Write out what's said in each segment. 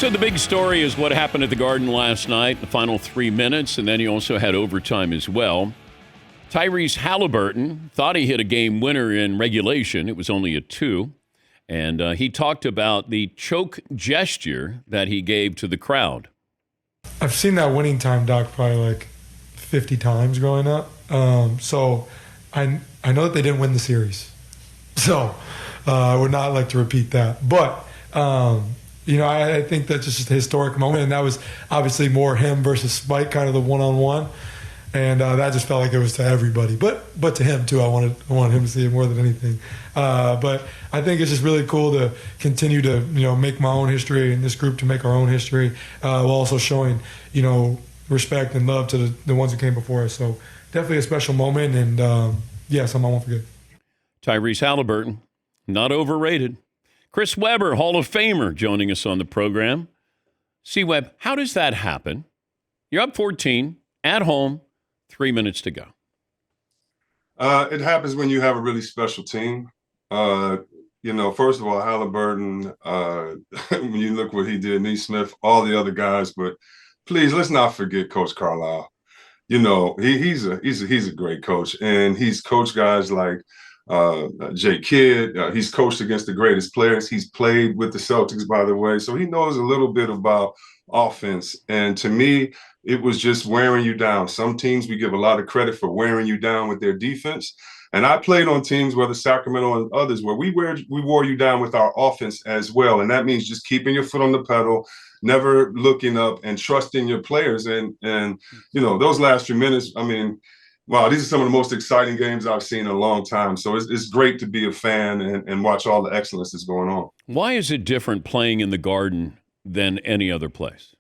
So the big story is what happened at the Garden last night, the final 3 minutes, and then you also had overtime as well. Tyrese Halliburton thought he hit a game winner in regulation. It was only a 2. And he talked about the choke gesture that he gave to the crowd. I've seen that winning time, Doc, probably like 50 times growing up. So I know that they didn't win the series. So I would not like to repeat that. But I think that's just a historic moment, and that was obviously more him versus Spike, kind of the one-on-one, and that just felt like it was to everybody, but to him too. I wanted him to see it more than anything. But I think it's just really cool to continue to make my own history, and this group to make our own history, while also showing respect and love to the ones who came before us. So definitely a special moment, and something I won't forget. Tyrese Halliburton, not overrated. Chris Webber, Hall of Famer, joining us on the program. C-Web, how does that happen? You're up 14, at home, 3 minutes to go. It happens when you have a really special team. First of all, Halliburton, when you look what he did, Neesmith, all the other guys, but please, let's not forget Coach Carlisle. He's a great coach, and he's coached guys like Jay Kidd. He's coached against the greatest players. He's played with the Celtics, by the way, so he knows a little bit about offense. And to me, it was just wearing you down. Some teams we give a lot of credit for wearing you down with their defense. And I played on teams, whether Sacramento and others, where we wore you down with our offense as well. And that means just keeping your foot on the pedal, never looking up, and trusting your players. And those last few minutes, wow, these are some of the most exciting games I've seen in a long time. So it's great to be a fan and watch all the excellence that's going on. Why is it different playing in the Garden than any other place?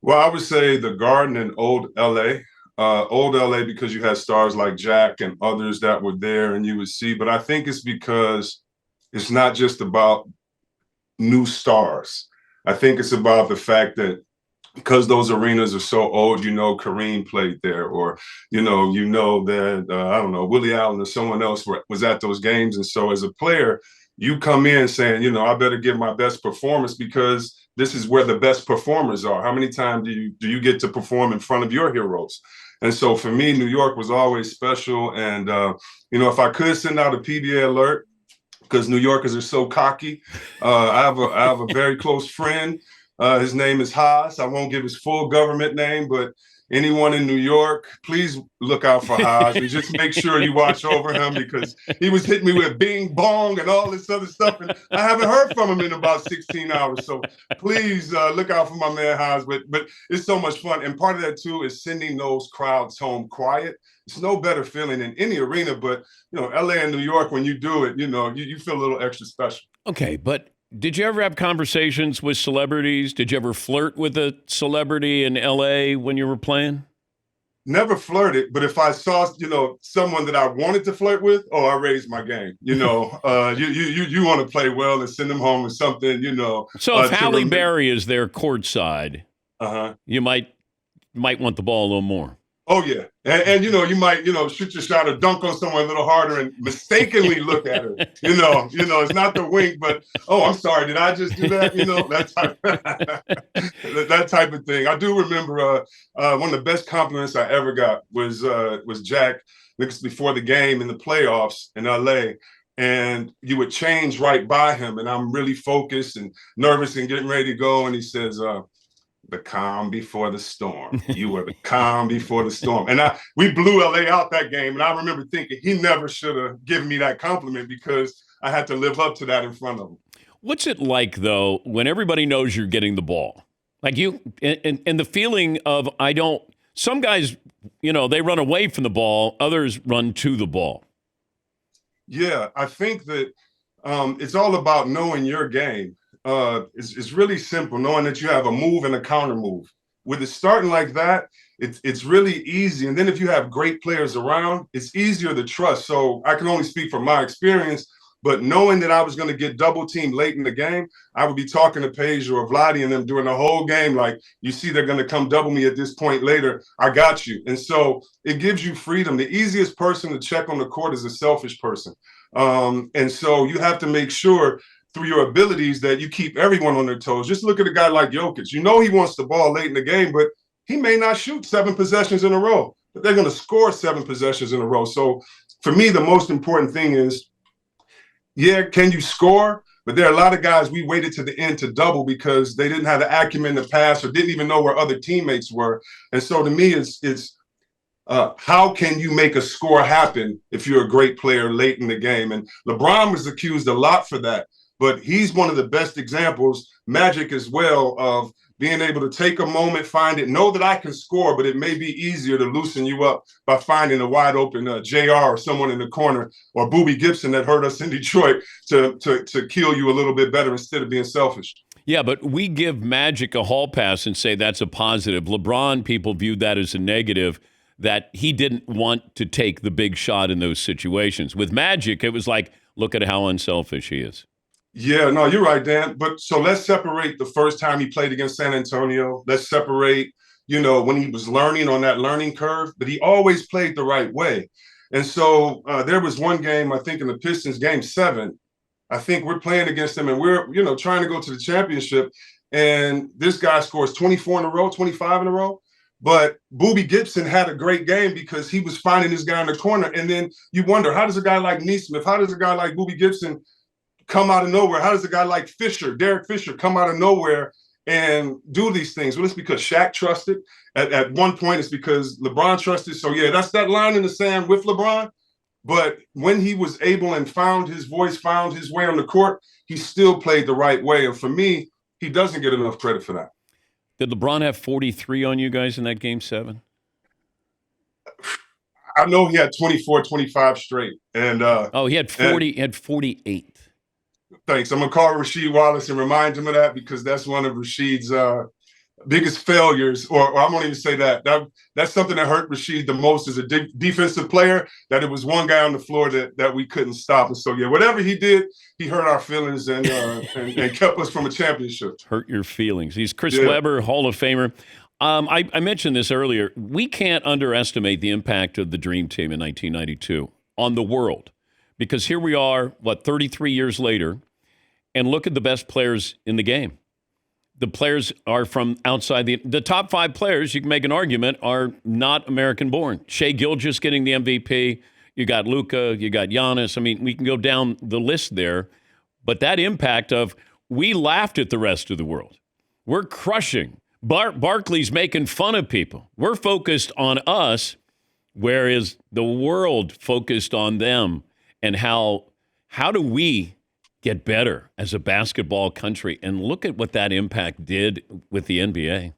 Well, I would say the Garden in old LA. Old LA, because you had stars like Jack and others that were there and you would see. But I think it's because it's not just about new stars. I think it's about the fact that because those arenas are so old, Kareem played there, or, that, Willie Allen or someone else was at those games. And so as a player, you come in saying, I better give my best performance because this is where the best performers are. How many times do you get to perform in front of your heroes? And so for me, New York was always special. And, if I could send out a PBA alert, because New Yorkers are so cocky, I have a very close friend. His name is Haas. I won't give his full government name, but anyone in New York, please look out for Haas and just make sure you watch over him, because he was hitting me with bing bong and all this other stuff. And I haven't heard from him in about 16 hours. So please look out for my man Haas. But it's so much fun. And part of that, too, is sending those crowds home quiet. It's no better feeling in any arena. But, LA and New York, when you do it, you feel a little extra special. Okay, but did you ever have conversations with celebrities? Did you ever flirt with a celebrity in L.A. when you were playing? Never flirted, but if I saw, someone that I wanted to flirt with, I raised my game. You want to play well and send them home with something, So if Halle Berry is there courtside, you might want the ball a little more. Oh, yeah. And you might, shoot your shot or dunk on someone a little harder and mistakenly look at her. It's not the wink, but, I'm sorry, did I just do that? That type of thing. I do remember one of the best compliments I ever got was Jack, before the game in the playoffs in L.A., and you would change right by him, and I'm really focused and nervous and getting ready to go, and he says, the calm before the storm. You were the calm before the storm. And we blew LA out that game. And I remember thinking he never should have given me that compliment, because I had to live up to that in front of him. What's it like, though, when everybody knows you're getting the ball? Like and the feeling of, some guys, they run away from the ball. Others run to the ball. Yeah, I think that it's all about knowing your game. It's really simple, knowing that you have a move and a counter move. With it starting like that, it's really easy. And then if you have great players around, it's easier to trust. So I can only speak from my experience, but knowing that I was going to get double teamed late in the game, I would be talking to Paige or Vladi and them during the whole game, like, you see, they're going to come double me at this point later. I got you. And so it gives you freedom. The easiest person to check on the court is a selfish person. And so you have to make sure through your abilities that you keep everyone on their toes. Just look at a guy like Jokic. You know he wants the ball late in the game, but he may not shoot 7 possessions in a row, but they're going to score 7 possessions in a row. So for me, the most important thing is, yeah, can you score? But there are a lot of guys we waited to the end to double because they didn't have the acumen to pass or didn't even know where other teammates were. And so to me, it's how can you make a score happen if you're a great player late in the game? And LeBron was accused a lot for that, but he's one of the best examples, Magic as well, of being able to take a moment, find it, know that I can score, but it may be easier to loosen you up by finding a wide open JR or someone in the corner or Boobie Gibson that hurt us in Detroit to kill you a little bit better instead of being selfish. Yeah, but we give Magic a hall pass and say that's a positive. LeBron, people viewed that as a negative, that he didn't want to take the big shot in those situations. With Magic, it was like, look at how unselfish he is. Yeah, no, you're right, Dan. But so let's separate the first time he played against San Antonio. Let's separate, when he was learning on that learning curve, but he always played the right way. And so there was one game, I think in the Pistons, game 7, I think we're playing against them and we're, trying to go to the championship. And this guy scores 24 in a row, 25 in a row. But Boobie Gibson had a great game because he was finding this guy in the corner. And then you wonder, how does a guy like Neesmith, how does a guy like Boobie Gibson come out of nowhere? How does a guy like Fisher, Derek Fisher, come out of nowhere and do these things? Well, it's because Shaq trusted. At one point, it's because LeBron trusted. So, yeah, that's that line in the sand with LeBron. But when he was able and found his voice, found his way on the court, he still played the right way. And for me, he doesn't get enough credit for that. Did LeBron have 43 on you guys in that game 7? I know he had 24, 25 straight. And he had 40. He had 48. Thanks. I'm going to call Rasheed Wallace and remind him of that because that's one of Rasheed's biggest failures. Or I won't even say that. That's something that hurt Rasheed the most as a defensive player, that it was one guy on the floor that we couldn't stop. And so, yeah, whatever he did, he hurt our feelings and kept us from a championship. Hurt your feelings. He's Chris Webber, Hall of Famer. I mentioned this earlier. We can't underestimate the impact of the Dream Team in 1992 on the world. Because here we are, 33 years later, and look at the best players in the game. The players are from outside the top 5 players, you can make an argument, are not American-born. Shai Gilgeous getting the MVP. You got Luka, you got Giannis. I mean, we can go down the list there. But that impact of, we laughed at the rest of the world. We're crushing. Barkley's making fun of people. We're focused on us, whereas the world focused on them. And how do we get better as a basketball country? And look at what that impact did with the NBA.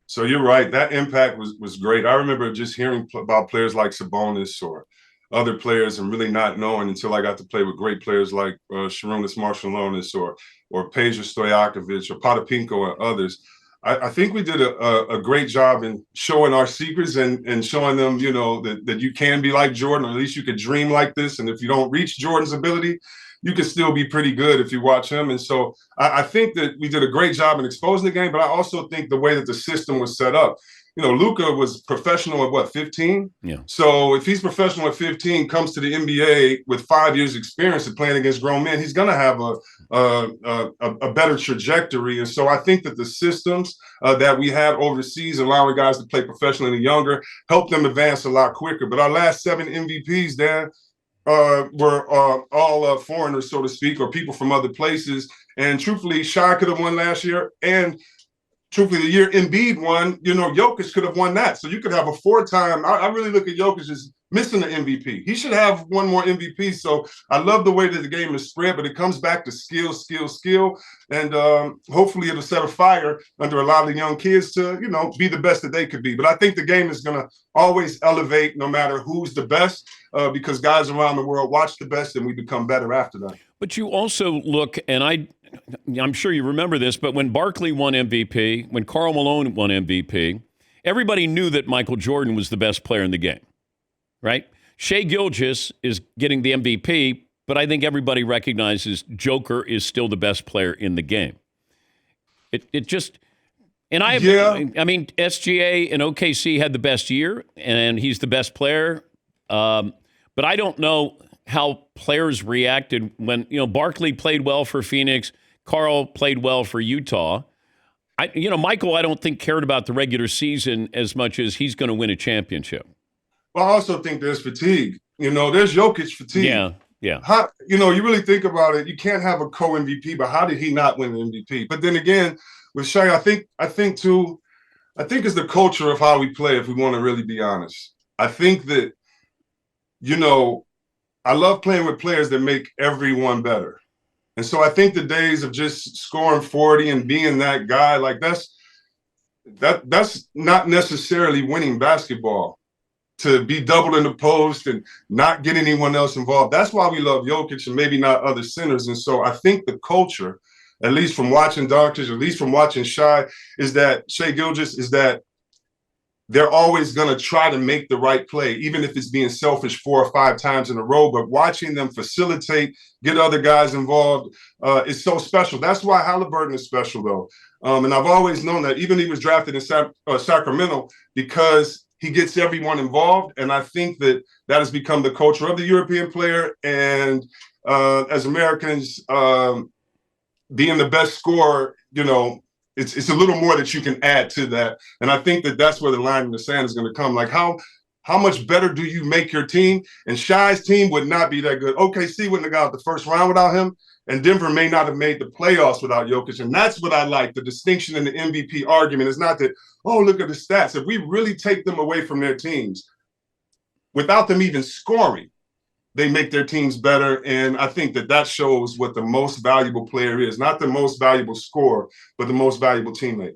So you're right. That impact was great. I remember just hearing about players like Sabonis or other players and really not knowing until I got to play with great players like Sharunas Marciulionis or Peja Stojakovic or Potapinko and others. I think we did a great job in showing our secrets and showing them, that you can be like Jordan, or at least you could dream like this. And if you don't reach Jordan's ability, you can still be pretty good if you watch him. And so I think that we did a great job in exposing the game, but I also think the way that the system was set up, Luka was professional at 15? Yeah. So if he's professional at 15, comes to the NBA with 5 years experience of playing against grown men, he's going to have a better trajectory. And so I think that the systems that we had overseas, allowing guys to play professionally younger, helped them advance a lot quicker. But our last 7 MVPs, Dan, were all foreigners, so to speak, or people from other places. And truthfully, Shai could have won last year. And truthfully, the year Embiid won, Jokic could have won that. So you could have a 4-time. I really look at Jokic as missing the MVP. He should have one more MVP. So I love the way that the game is spread, but it comes back to skill. And hopefully it'll set a fire under a lot of young kids to, be the best that they could be. But I think the game is going to always elevate no matter who's the best, because guys around the world watch the best and we become better after that. But you also look, and I'm sure you remember this, but when Barkley won MVP, when Karl Malone won MVP, everybody knew that Michael Jordan was the best player in the game, right? Shai Gilgeous is getting the MVP, but I think everybody recognizes Joker is still the best player in the game. It just, and I mean, SGA and OKC had the best year, and he's the best player. But I don't know. how players reacted when, Barkley played well for Phoenix, Carl played well for Utah. Michael, I don't think cared about the regular season as much as he's going to win a championship. Well, I also think there's fatigue. There's Jokic fatigue. Yeah. How, you really think about it, you can't have a co-MVP, but how did he not win the MVP? But then again, with Shai, I think it's the culture of how we play, if we want to really be honest. I think that, I love playing with players that make everyone better. And so I think the days of just scoring 40 and being that guy, like that's not necessarily winning basketball. To be doubled in the post and not get anyone else involved. That's why we love Jokic and maybe not other centers. And so I think the culture, at least from watching Doncic, at least from watching Shai Gilgeous, is that they're always going to try to make the right play, even if it's being selfish 4 or 5 times in a row. But watching them facilitate, get other guys involved is so special. That's why Halliburton is special, though. And I've always known that, even he was drafted in Sacramento, because he gets everyone involved. And I think that has become the culture of the European player. And as Americans, being the best scorer, it's a little more that you can add to that. And I think that that's where the line in the sand is going to come. Like, how much better do you make your team? And Shai's team would not be that good. OKC wouldn't have got out the first round without him. And Denver may not have made the playoffs without Jokic. And that's what I like. The distinction in the MVP argument is not that, oh, look at the stats. If we really take them away from their teams, without them even scoring, they make their teams better. And I think that shows what the most valuable player is. Not the most valuable scorer, but the most valuable teammate.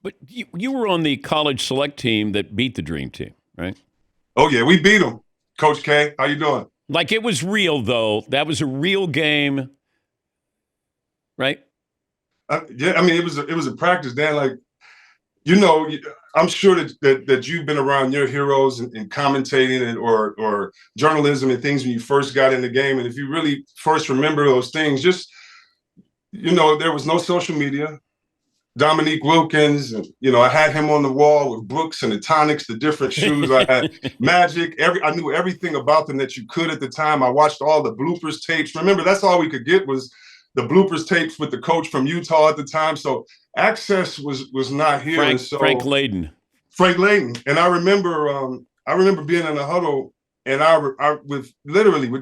But you were on the college select team that beat the Dream Team, right? Oh, yeah, we beat them. Coach K, how you doing? Like, it was real, though. That was a real game. Right? Yeah, I mean, it was a practice, Dan. Like, I'm sure that you've been around your heroes and commentating or journalism and things when you first got in the game. And if you really first remember those things, just, there was no social media. Dominique Wilkins, and, I had him on the wall with Brooks and the Tonics, the different shoes. I had Magic. I knew everything about them that you could at the time. I watched all the bloopers tapes. Remember, that's all we could get was the bloopers tapes with the coach from Utah at the time. So access was not here. Frank Layden. And I remember being in a huddle, and I with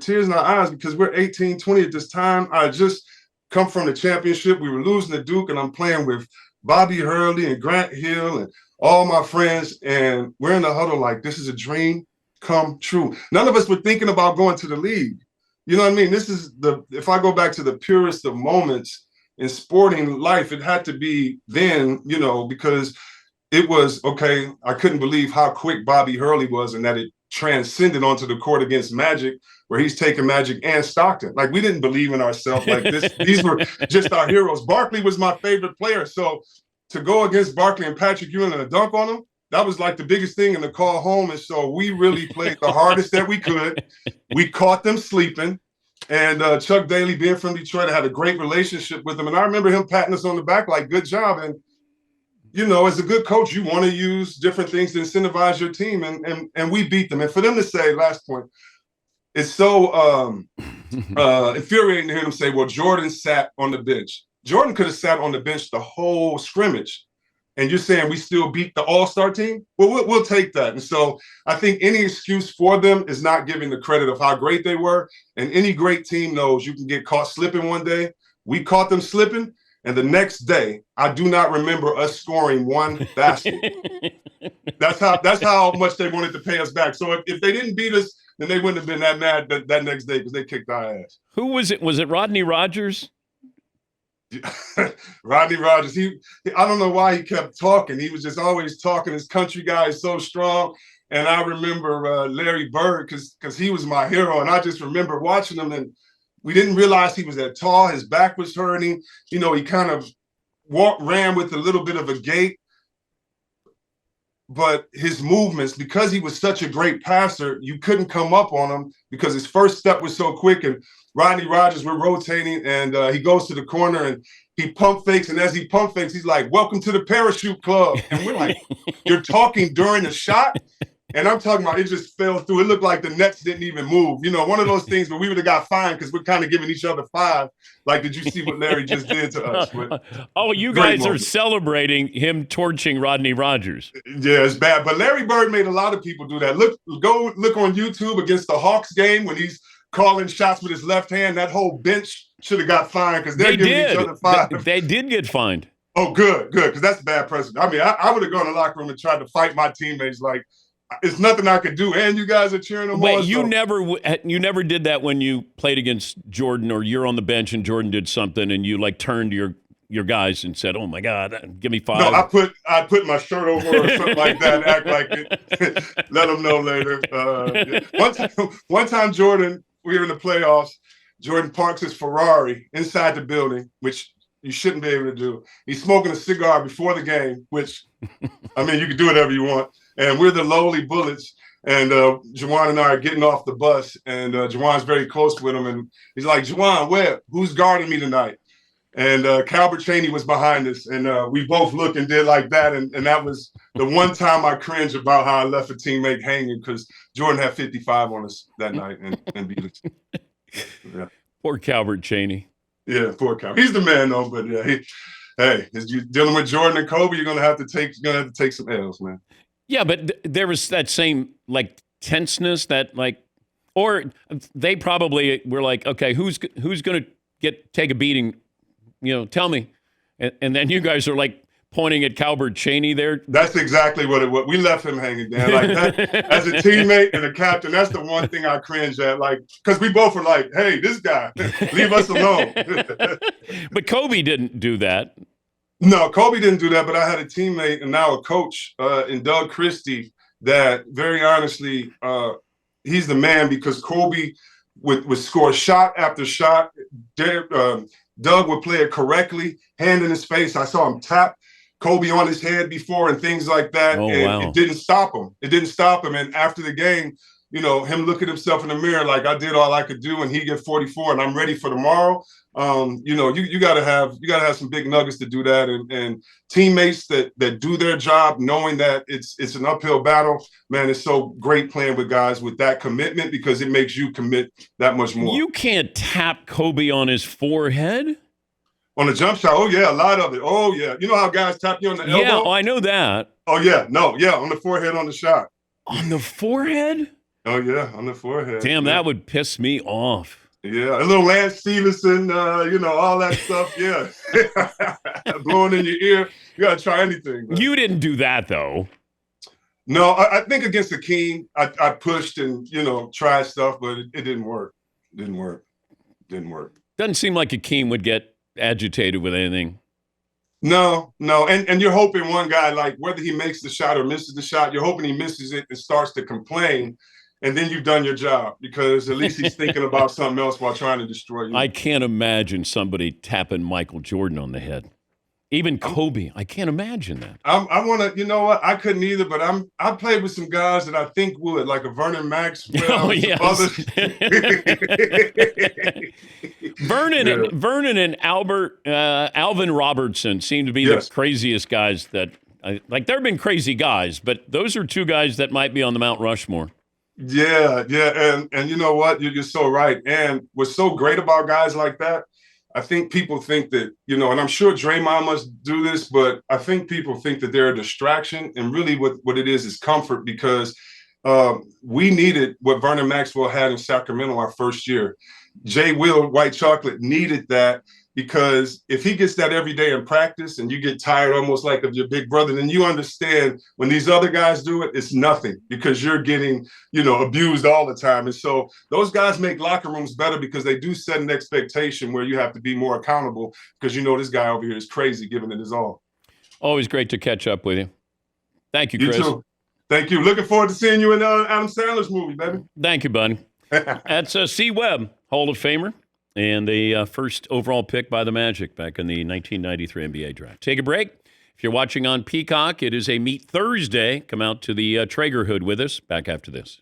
tears in our eyes, because we're 18, 20 at this time. I just come from the championship. We were losing to Duke, and I'm playing with Bobby Hurley and Grant Hill and all my friends. And we're in the huddle like, this is a dream come true. None of us were thinking about going to the league. You know what I mean? This is if I go back to the purest of moments in sporting life, it had to be then, because it was, okay, I couldn't believe how quick Bobby Hurley was, and that it transcended onto the court against Magic, where he's taking Magic and Stockton. Like, we didn't believe in ourselves like this. These were just our heroes. Barkley was my favorite player. So to go against Barkley and Patrick Ewing and a dunk on him, that was like the biggest thing in the call home. And so we really played the hardest that we could. We caught them sleeping. And Chuck Daly, being from Detroit, I had a great relationship with him. And I remember him patting us on the back like, good job. And, as a good coach, you want to use different things to incentivize your team. And we beat them. And for them to say, last point, it's so infuriating to hear them say, well, Jordan sat on the bench. Jordan could have sat on the bench the whole scrimmage. And you're saying we still beat the all-star team? Well, we'll take that. And so I think any excuse for them is not giving the credit of how great they were. And any great team knows you can get caught slipping one day. We caught them slipping. And the next day, I do not remember us scoring one basket. That's how much they wanted to pay us back. So if they didn't beat us, then they wouldn't have been that mad that next day, because they kicked our ass. Who was it? Was it Rodney Rogers? Rodney Rogers. I don't know why he kept talking. He was just always talking. His country guy is so strong. And I remember Larry Bird, because he was my hero. And I just remember watching him, and we didn't realize he was that tall. His back was hurting. He kind of ran with a little bit of a gait. But his movements, because he was such a great passer, you couldn't come up on him because his first step was so quick. And Rodney Rogers, we're rotating, and he goes to the corner and he pump fakes. And as he pump fakes, he's like, welcome to the parachute club. And we're like, you're talking during the shot? And I'm talking about it just fell through. It looked like the Nets didn't even move. One of those things where we would have got fined because we're kind of giving each other five. Like, did you see what Larry just did to us? Oh, you Great guys are celebrating him torching Rodney Rogers. Yeah, it's bad. But Larry Bird made a lot of people do that. Go look on YouTube against the Hawks game when he's calling shots with his left hand. That whole bench should have got fined because they're giving each other five. They did get fined. Oh, good, because that's bad precedent. I mean, I would have gone to the locker room and tried to fight my teammates like, it's nothing I could do, and you guys are cheering them on. Wait, you never did that when you played against Jordan, or you're on the bench and Jordan did something, and you like turned to your guys and said, "Oh my God, give me five." No, I put my shirt over or something like that, and act like it. Let them know later. One time, Jordan, we were in the playoffs. Jordan parks his Ferrari inside the building, which you shouldn't be able to do. He's smoking a cigar before the game, which, I mean, you can do whatever you want. And we're the lowly Bullets. And Juwan and I are getting off the bus. And Juwan's very close with him. And he's like, Juwan, who's guarding me tonight? And Calbert Chaney was behind us. And we both looked and did like that. And that was the one time I cringed about how I left a teammate hanging because Jordan had 55 on us that night and beat us. Yeah. Poor Calbert Chaney. Yeah, poor Calbert. He's the man, though. But yeah, as you're dealing with Jordan and Kobe, you're gonna have to take some L's, man. Yeah, but there was that same like tenseness that like, or they probably were like, okay, who's going to take a beating? Tell me. And then you guys are like pointing at Calbert Chaney there. That's exactly what it was. We left him hanging down like that. As a teammate and a captain, that's the one thing I cringe at. Like, because we both were like, hey, this guy, leave us alone. But Kobe didn't do that. No, Kobe didn't do that, but I had a teammate and now a coach in Doug Christie that very honestly, he's the man because Kobe would score shot after shot. Doug would play it correctly, hand in his face. I saw him tap Kobe on his head before and things like that. Oh, and wow. It didn't stop him. And after the game, him looking himself in the mirror like I did all I could do and he get 44 and I'm ready for tomorrow. You gotta have some big nuggets to do that and teammates that do their job knowing that it's an uphill battle. Man, it's so great playing with guys with that commitment because it makes you commit that much more. You can't tap Kobe on his forehead. On a jump shot, oh yeah, a lot of it. Oh yeah, you know how guys tap you on the elbow? Yeah, I know that. Oh yeah, on the forehead on the shot. On the forehead? Oh yeah, on the forehead. Damn, yeah. That would piss me off. Yeah, a little Lance Stevenson, all that stuff. Yeah, blowing in your ear. You gotta try anything. Man. You didn't do that though. No, I think against the King, I pushed and tried stuff, but it didn't work. Didn't work. Doesn't seem like Akeem would get agitated with anything. No, and you're hoping one guy, like whether he makes the shot or misses the shot, you're hoping he misses it and starts to complain, and then you've done your job because at least he's thinking about something else while trying to destroy you. I can't imagine somebody tapping Michael Jordan on the head. Even Kobe, I can't imagine that. I want to, you know what? I couldn't either, but I played with some guys that I think would, like a Vernon Maxwell. Oh, yes. Vernon and Alvin Robertson seem to be the craziest guys that, like there have been crazy guys, but those are two guys that might be on the Mount Rushmore. Yeah. And you know what? You're so right. And what's so great about guys like that, I think people think that, and I'm sure Draymond must do this, but I think people think that they're a distraction. And really what it is comfort because we needed what Vernon Maxwell had in Sacramento our first year. Jay Will, White Chocolate, needed that because if he gets that every day in practice and you get tired almost like of your big brother, then you understand when these other guys do it, it's nothing because you're getting, abused all the time. And so those guys make locker rooms better because they do set an expectation where you have to be more accountable because this guy over here is crazy giving it his all. Always great to catch up with you. Thank you, Chris. You too. Thank you. Looking forward to seeing you in Adam Sandler's movie, baby. Thank you, bud. That's C. Webb, Hall of Famer. And the first overall pick by the Magic back in the 1993 NBA draft. Take a break. If you're watching on Peacock, it is a Meet Thursday. Come out to the Traeger Hood with us. Back after this.